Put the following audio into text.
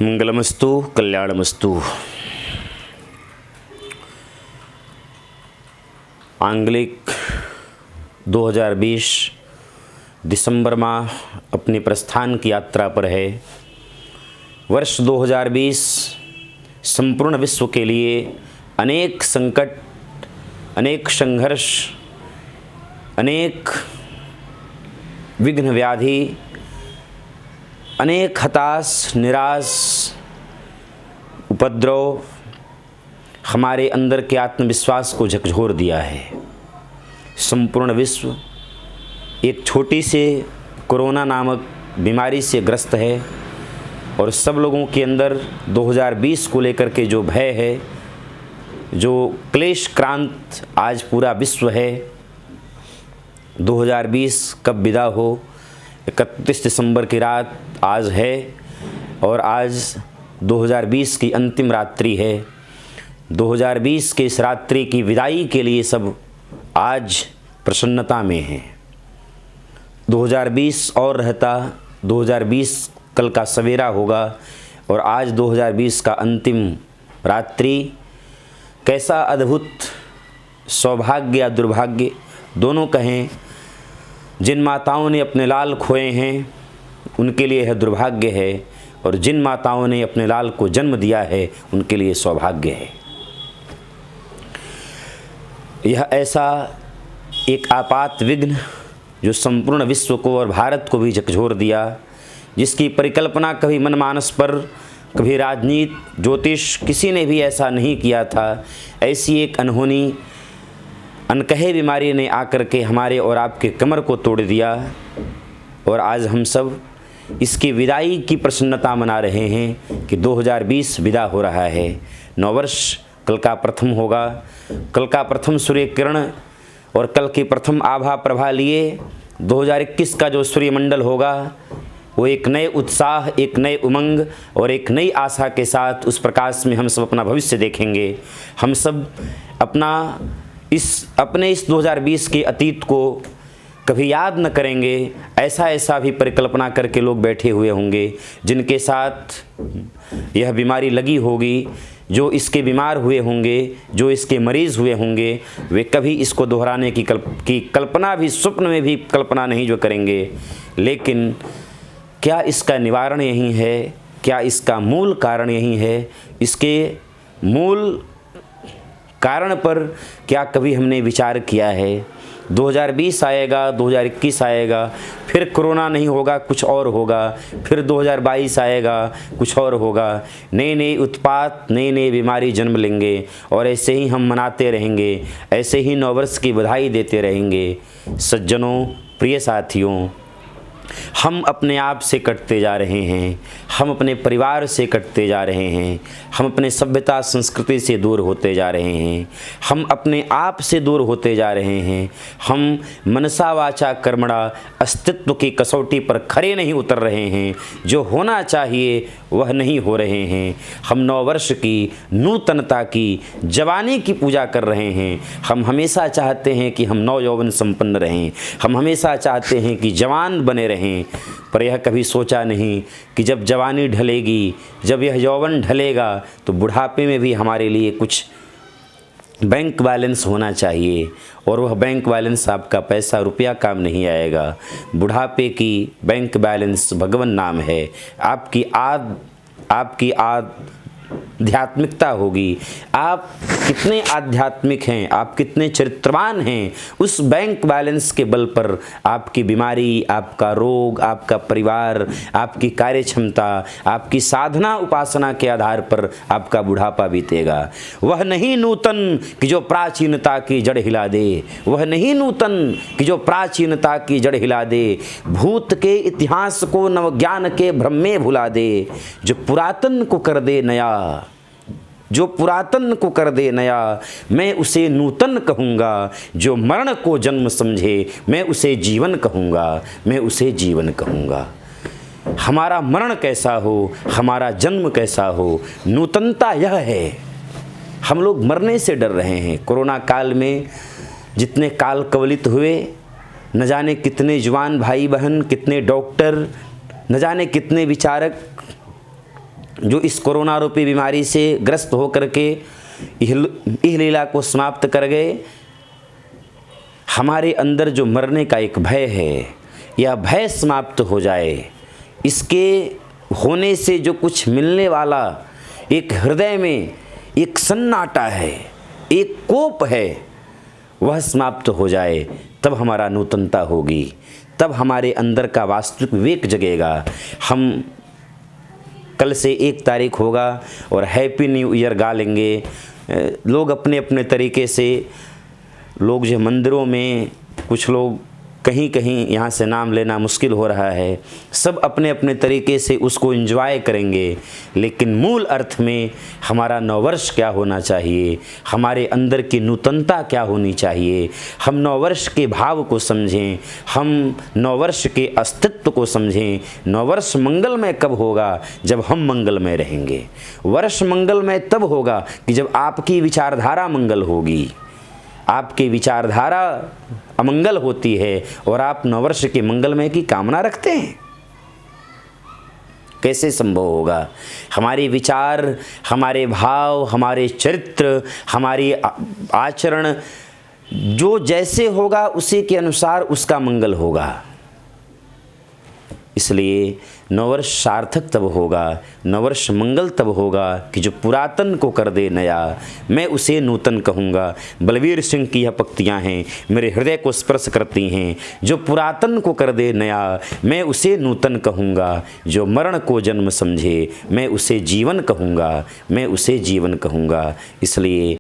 मंगलमस्तु कल्याणमस्तु। आंग्लिक 2020 दिसंबर माह अपनी प्रस्थान की यात्रा पर है। वर्ष 2020 संपूर्ण विश्व के लिए अनेक संकट, अनेक संघर्ष, अनेक विघ्न व्याधि, अनेक हताश, निराश, उपद्रव हमारे अंदर के आत्मविश्वास को झकझोर दिया है। संपूर्ण विश्व एक छोटी से कोरोना नामक बीमारी से ग्रस्त है और सब लोगों के अंदर 2020 को लेकर के जो भय है, जो क्लेश क्रांत आज पूरा विश्व है। 2020 कब विदा हो, 31 दिसंबर की रात आज है और आज 2020 की अंतिम रात्रि है। 2020 के इस रात्रि की विदाई के लिए सब आज प्रसन्नता में हैं। 2020 और रहता, 2020 कल का सवेरा होगा और आज 2020 का अंतिम रात्रि। कैसा अद्भुत सौभाग्य या दुर्भाग्य दोनों कहें। जिन माताओं ने अपने लाल खोए हैं उनके लिए यह दुर्भाग्य है और जिन माताओं ने अपने लाल को जन्म दिया है उनके लिए सौभाग्य है। यह ऐसा एक आपात विघ्न जो संपूर्ण विश्व को और भारत को भी झकझोर दिया, जिसकी परिकल्पना कभी मनमानस पर, कभी राजनीति, ज्योतिष किसी ने भी ऐसा नहीं किया था। ऐसी एक अनहोनी अनकहे बीमारी ने आकर के हमारे और आपके कमर को तोड़ दिया और आज हम सब इसकी विदाई की प्रसन्नता मना रहे हैं कि 2020 विदा हो रहा है। नववर्ष कल का प्रथम होगा, कल का प्रथम सूर्य किरण और कल की प्रथम आभा प्रभा लिए 2021 का जो सूर्यमंडल होगा वो एक नए उत्साह, एक नए उमंग और एक नई आशा के साथ उस प्रकाश में हम सब अपना भविष्य देखेंगे। हम सब अपने इस 2020 के अतीत को कभी याद न करेंगे। ऐसा भी परिकल्पना करके लोग बैठे हुए होंगे जिनके साथ यह बीमारी लगी होगी, जो इसके बीमार हुए होंगे, जो इसके मरीज़ हुए होंगे, वे कभी इसको दोहराने की कल्पना भी, स्वप्न में भी कल्पना नहीं जो करेंगे। लेकिन क्या इसका निवारण यही है? क्या इसका मूल कारण यही है? इसके मूल कारण पर क्या कभी हमने विचार किया है? 2020 आएगा, 2021 आएगा, फिर कोरोना नहीं होगा, कुछ और होगा, फिर 2022 आएगा, कुछ और होगा। नए नए उत्पात, नई नई बीमारी जन्म लेंगे और ऐसे ही हम मनाते रहेंगे, ऐसे ही नववर्ष की बधाई देते रहेंगे। सज्जनों, प्रिय साथियों, हम अपने आप से कटते जा रहे हैं, हम अपने परिवार से कटते जा रहे हैं, हम अपने सभ्यता संस्कृति से दूर होते जा रहे हैं, हम अपने आप से दूर होते जा रहे हैं। हम मनसा वाचा कर्मणा अस्तित्व की कसौटी पर खरे नहीं उतर रहे हैं। जो होना चाहिए वह नहीं हो रहे हैं। हम नववर्ष की नूतनता की, जवानी की पूजा कर रहे हैं। हम हमेशा चाहते हैं कि हम नव यौवन संपन्न रहें, हम हमेशा चाहते हैं कि जवान बने रहें, पर यह कभी सोचा नहीं कि जब जवानी ढलेगी, जब यह यौवन ढलेगा तो बुढ़ापे में भी हमारे लिए कुछ बैंक बैलेंस होना चाहिए और वह बैंक बैलेंस आपका पैसा रुपया काम नहीं आएगा। बुढ़ापे की बैंक बैलेंस भगवान नाम है। आपकी आध्यात्मिकता होगी। आप कितने आध्यात्मिक हैं, आप कितने चरित्रवान हैं, उस बैंक बैलेंस के बल पर आपकी बीमारी, आपका रोग, आपका परिवार, आपकी कार्य क्षमता, आपकी साधना उपासना के आधार पर आपका बुढ़ापा बीतेगा। वह नहीं नूतन कि जो प्राचीनता की जड़ हिला दे, वह नहीं नूतन कि जो प्राचीनता की जड़ हिला दे, भूत के इतिहास को नवज्ञान के भ्रम में भुला दे, जो पुरातन को कर दे नया, जो पुरातन को कर दे नया, मैं उसे नूतन कहूँगा। जो मरण को जन्म समझे मैं उसे जीवन कहूँगा, मैं उसे जीवन कहूँगा। हमारा मरण कैसा हो, हमारा जन्म कैसा हो, नूतनता यह है। हम लोग मरने से डर रहे हैं। कोरोना काल में जितने काल कवलित हुए, न जाने कितने जवान भाई बहन, कितने डॉक्टर, न जाने कितने विचारक जो इस कोरोना रूपी बीमारी से ग्रस्त होकर के इह लीला को समाप्त कर गए, हमारे अंदर जो मरने का एक भय है, यह भय समाप्त हो जाए। इसके होने से जो कुछ मिलने वाला एक हृदय में एक सन्नाटा है, एक कोप है, वह समाप्त हो जाए, तब हमारा नूतनता होगी, तब हमारे अंदर का वास्तविक विवेक जगेगा। हम कल से 1 तारीख होगा और हैप्पी न्यू ईयर गा लेंगे। लोग अपने अपने तरीके से, लोग जो मंदिरों में, कुछ लोग कहीं कहीं, यहाँ से नाम लेना मुश्किल हो रहा है, सब अपने अपने तरीके से उसको एंजॉय करेंगे। लेकिन मूल अर्थ में हमारा नववर्ष क्या होना चाहिए, हमारे अंदर की नूतनता क्या होनी चाहिए, हम नववर्ष के भाव को समझें, हम नववर्ष के अस्तित्व को समझें। नववर्ष मंगलमय कब होगा? जब हम मंगलमय रहेंगे। वर्ष मंगलमय तब होगा कि जब आपकी विचारधारा मंगल होगी। आपकी विचारधारा अमंगल होती है और आप नववर्ष के मंगलमय की कामना रखते हैं, कैसे संभव होगा? हमारे विचार, हमारे भाव, हमारे चरित्र, हमारी आचरण जो जैसे होगा उसी के अनुसार उसका मंगल होगा। इसलिए नववर्ष सार्थक तब होगा, नववर्ष मंगल तब होगा कि जो पुरातन को कर दे नया, मैं उसे नूतन कहूँगा। बलवीर सिंह की यह पंक्तियाँ हैं, मेरे हृदय को स्पर्श करती हैं। जो पुरातन को कर दे नया, मैं उसे नूतन कहूँगा। जो मरण को जन्म समझे, मैं उसे जीवन कहूँगा, मैं उसे जीवन कहूँगा। इसलिए